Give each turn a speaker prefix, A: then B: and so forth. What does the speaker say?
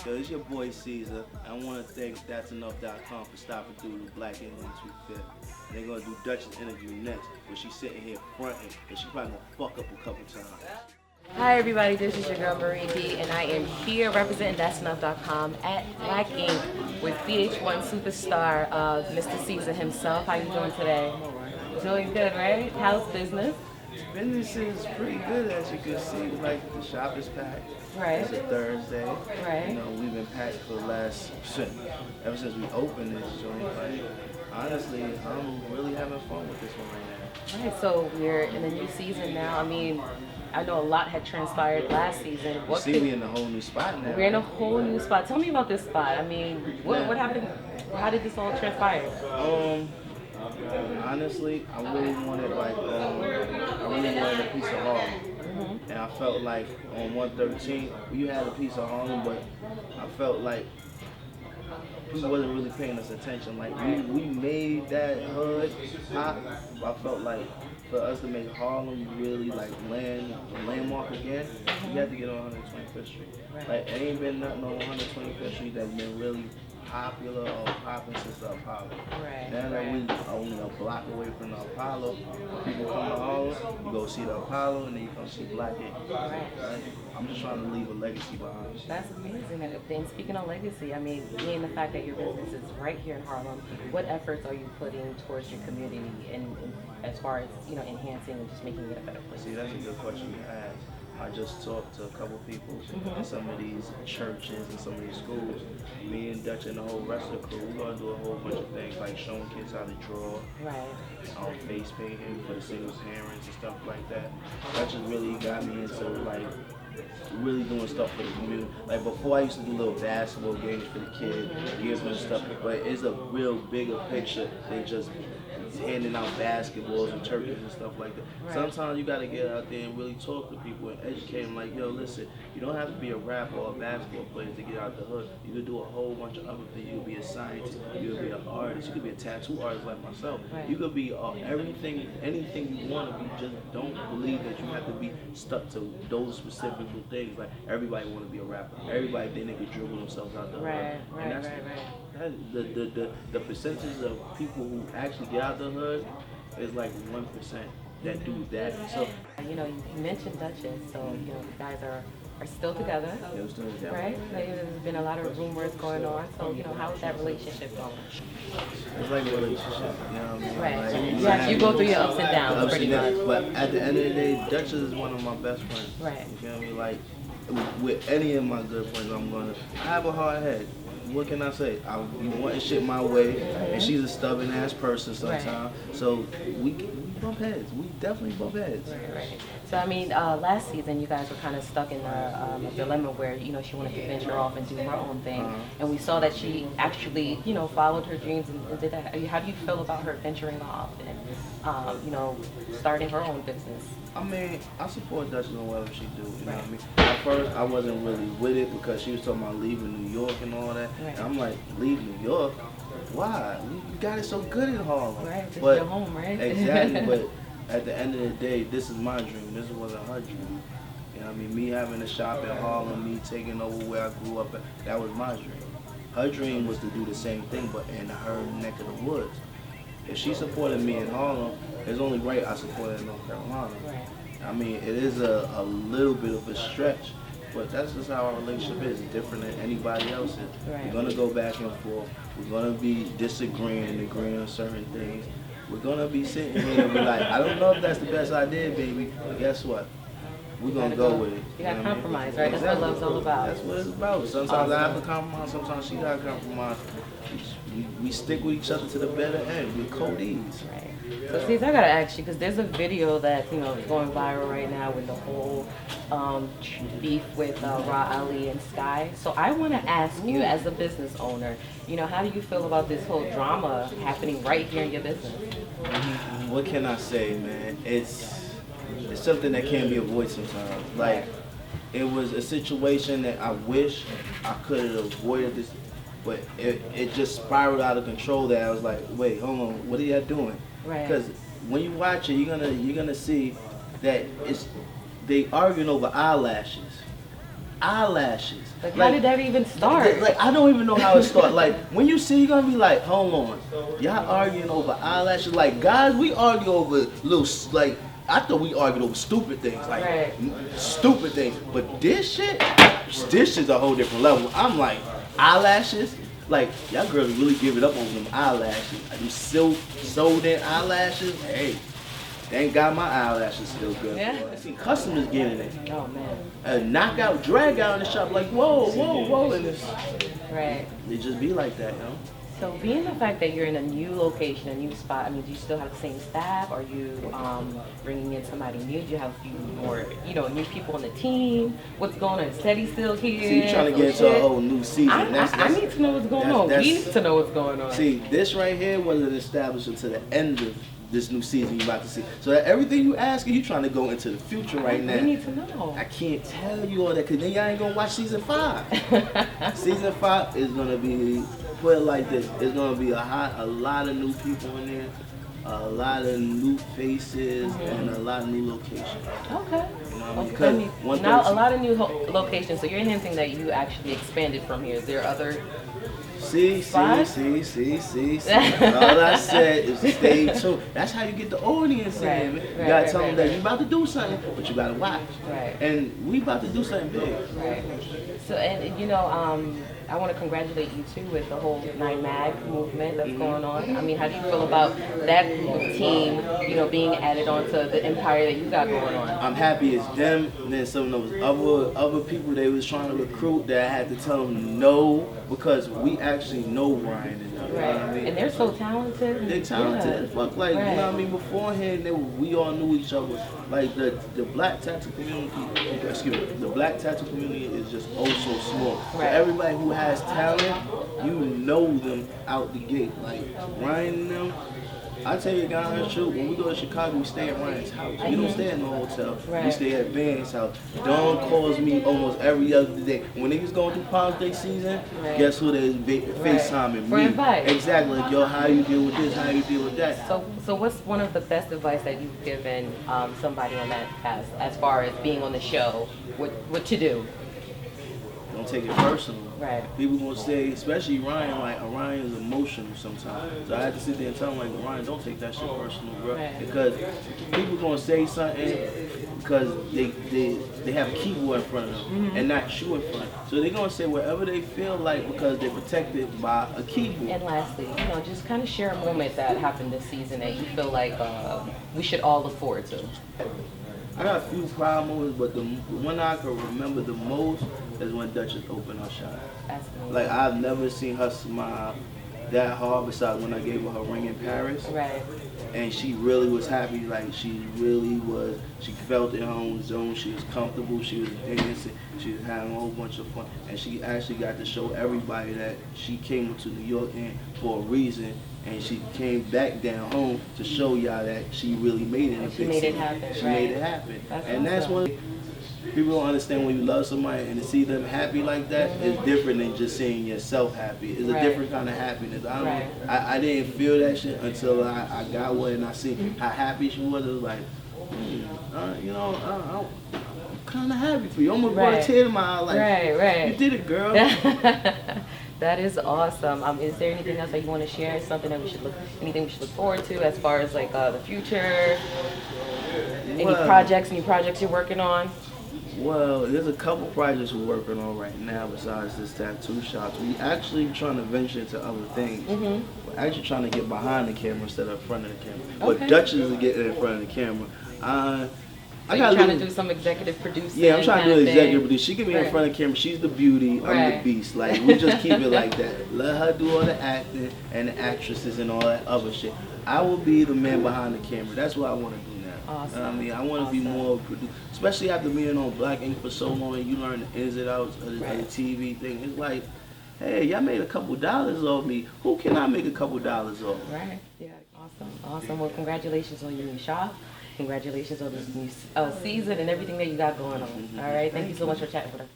A: Yo, it's your boy Ceasar. I want to thank Thatsenuff.com for stopping through the Black English 25th. They're going to do Dutchess' interview next, but she's sitting here fronting, and she's probably going to fuck up a couple times.
B: Hi everybody, this is your girl Marie B, and I am here representing Thatsenuff.com at Black Ink with VH1 superstar Mr. Ceasar himself. How you doing today? Doing good, right? How's business?
A: Business is pretty good, as you can see. Like, the shop is packed.
B: Right.
A: It's a Thursday.
B: Right.
A: You know, we've been packed for the last, ever since we opened this joint. Like, honestly, I'm really having fun with this one right now.
B: Right, so we're in a new season now. I mean, I know a lot had transpired last season.
A: You see me in a whole new spot now.
B: We're in a whole new spot. Tell me about this spot. I mean, what happened? How did this all transpire?
A: Honestly, I really wanted a piece of Harlem. And I felt like on 113, you had a piece of Harlem, but I felt like people wasn't really paying us attention. Like, we made that hood hot, but I felt like for us to make Harlem really like landmark again, you had to get on 125th Street. Like, it ain't been nothing on 125th Street that's been really popular or popping since the Apollo. Now that we only a block away from the Apollo, when people come to Harlem, you go see the Apollo and then you come see Black Ink. Right? I'm just trying to leave a legacy behind.
B: That's amazing. And speaking of legacy, I mean, being the fact that your business is right here in Harlem, what efforts are you putting towards your community and as far as, you know, enhancing and just making it a better place?
A: See, that's a good question you asked. I just talked to a couple people in some of these churches and some of these schools. Me and Dutch and the whole rest of the crew, we're gonna do a whole bunch of things like showing kids how to draw, face painting for the single parents and stuff like that. That just really got me into like really doing stuff for the community. Like, before I used to do little basketball games for the kids, games and stuff, but it's a real bigger picture than just handing out basketballs and turkeys and stuff like that. Sometimes you gotta get out there and really talk to people and educate them. Like, yo, listen, you don't have to be a rapper or a basketball player to get out the hood. You could do a whole bunch of other things. You could be a scientist, you could be an artist, you could be a tattoo artist like myself. You could be anything you want to be. Just don't believe that you have to be stuck to those specific things. Like, everybody want to be a rapper. Everybody think they could dribble themselves out the hood. The percentage of people who actually get out the hood is like 1% that do that. So,
B: you know, you mentioned Dutchess, so you know, you guys are still together, right? There's been a lot of rumors going on, so you know, how is that relationship going?
A: It's like a relationship, you know what I mean?
B: Right. Like, you go through your ups and downs, pretty much.
A: But at the end of the day, Dutchess is one of my best friends.
B: Right.
A: You feel me? Like, with any of my good friends, I have a hard head. What can I say? I be wanting shit my way, and she's a stubborn ass person sometimes. So we bump heads. We definitely bump heads.
B: Right. So I mean, last season you guys were kind of stuck in a dilemma where, you know, she wanted to venture off and do her own thing, and we saw that she actually, you know, followed her dreams and did that. How do you feel about her venturing off and, you know, starting her own business?
A: I mean, I support Dutchess on whatever she do, you know what I mean? At first, I wasn't really with it because she was talking about leaving New York and all that. And I'm like, leave New York? Why? You got it so good in Harlem.
B: Right, this is your home, right?
A: Exactly, but at the end of the day, this is my dream. This wasn't her dream. You know what I mean? Me having a shop in Harlem, me taking over where I grew up, that was my dream. Her dream was to do the same thing, but in her neck of the woods. If she supported me in Harlem, it's only right I support her in North Carolina. I mean, it is a little bit of a stretch, but that's just how our relationship is. It's different than anybody else's. We're going to go back and forth. We're going to be disagreeing and agreeing on certain things. We're going to be sitting here and be like, I don't know if that's the best idea, baby, but guess what? We're going to go with it.
B: You got to compromise, right? That's what love's all about.
A: That's what it's about. Sometimes I have to compromise, sometimes she got to compromise. We stick with each other to the better end. We're Codees.
B: Right. So, Steve, I gotta ask you, because there's a video that, you know, is going viral right now with the whole beef with Ra Ali and Sky. So I want to ask you, as a business owner, you know, how do you feel about this whole drama happening right here in your business?
A: What can I say, man? It's something that can't be avoided sometimes. Like, it was a situation that I wish I could have avoided this. But it just spiraled out of control that I was like, wait, hold on, what are y'all doing? Because when you watch it, you're gonna see that they arguing over eyelashes. Eyelashes.
B: Like, how did that even start?
A: Like, I don't even know how it started. Like, when you see, you're gonna be like, hold on, y'all arguing over eyelashes. Like, guys, we argue over little, like, I thought we argued over stupid things, like stupid things. But this is a whole different level. I'm like, eyelashes. Like, y'all girls really give it up on them eyelashes. Like, them sold in eyelashes. Hey. Thank God my eyelashes still good.
B: Yeah.
A: I see customers getting it.
B: Oh man.
A: A knockout, drag out in the shop, like whoa, whoa, whoa, and it's
B: Right.
A: It just be like that, you know.
B: So being the fact that you're in a new location, a new spot, I mean, do you still have the same staff? Are you bringing in somebody new? Do you have a few more, new people on the team? What's going on? Is Teddy still here?
A: See, you're trying to get into a whole new season.
B: I need to know what's going on. We need to know what's going on.
A: See, this right here wasn't established until the end of this new season you're about to see. So that everything you asking, you trying to go into the future right now.
B: We need to know.
A: I can't tell you all that because then y'all ain't gonna watch season 5. Season 5 is gonna be, put it like this, it's gonna be a lot of new people in there, a lot of new faces, and a lot of new locations.
B: Okay.
A: Because
B: now a lot of new locations. So you're hinting that you actually expanded from here. Is there other?
A: See. All I said is stay tuned. That's how you get the audience in. You gotta tell them that you about to do something, but you gotta watch.
B: Right.
A: And we about to do something big.
B: Right. So, and I want to congratulate you too with the whole 9 Mag movement that's going on. I mean, how do you feel about that group of team, being added onto the empire that you got going on?
A: I'm happy it's them, and then some of those other people they was trying to recruit that I had to tell them no, because we actually know Ryan and them.
B: Right.
A: You know what I mean?
B: And they're so talented.
A: They're talented as fuck. Like, you know what I mean? Beforehand, we all knew each other. Like, the black tattoo community, the black tattoo community is just oh so small. So everybody who has talent, you know them out the gate. Like, Ryan and them, I tell you guys the truth, when we go to Chicago, we stay at Ryan's house. We don't stay at no hotel. We stay at Van's house. Dawn calls me almost every other day. When niggas going through Palm Day season, guess who they FaceTiming?
B: For
A: me.
B: advice.
A: Exactly. Like, yo, how you deal with this? How you deal with that?
B: So what's one of the best advice that you've given somebody on that path as far as being on the show? What to do?
A: Don't take it personal.
B: Right.
A: People gonna say, especially Ryan, like Ryan is emotional sometimes. So I had to sit there and tell him, like, Ryan, don't take that shit personal, bro.
B: Right.
A: Because people gonna say something because they have a keyboard in front of them and not you in front. So they're gonna say whatever they feel like because they're protected by a keyboard.
B: And lastly, just kind of share a moment that happened this season that you feel like we should all look forward to.
A: I got a few proud moments, but the one I can remember the most is when Dutchess opened her shop. Like, I've never seen her smile that hard besides when I gave her ring in Paris.
B: Right.
A: And she really was happy. Like, she felt in her own zone. She was comfortable. She was dancing. She was having a whole bunch of fun. And she actually got to show everybody that she came to New York for a reason. And she came back down home to show y'all that she really made it.
B: She made it happen.
A: She made it happen. That's one. People don't understand when you love somebody and to see them happy like that is different than just seeing yourself happy. It's a different kind of happiness. I didn't feel that shit until I got one and I seen how happy she was. It was like, I'm kind of happy for you. I almost brought a tear to my eye. Like, you did it, girl.
B: That is awesome. Is there anything else that you want to share? Something that anything we should look forward to as far as like the future? Any projects you're working on?
A: Well, there's a couple projects we're working on right now besides this tattoo shop. We actually trying to venture into other things. We're actually trying to get behind the camera instead of in front of the camera. But Dutchess is getting in front of the camera.
B: I got trying to do some executive producing.
A: Yeah, I'm trying to do executive producing. She can be in front of the camera. She's the beauty. I'm the beast. Like, we just keep it like that. Let her do all the acting and the actresses and all that other shit. I will be the man behind the camera. That's what I want to do now.
B: Awesome.
A: I mean, I want to be more produced, especially after being on Black Ink for so long. You learn the ins and outs of the TV thing. It's like, hey, y'all made a couple dollars off me. Who can I make a couple dollars off?
B: Right. Yeah. Awesome. Well, congratulations on your new shop. Congratulations on this new season and everything that you got going on. All right. Thank you so much for chatting with us.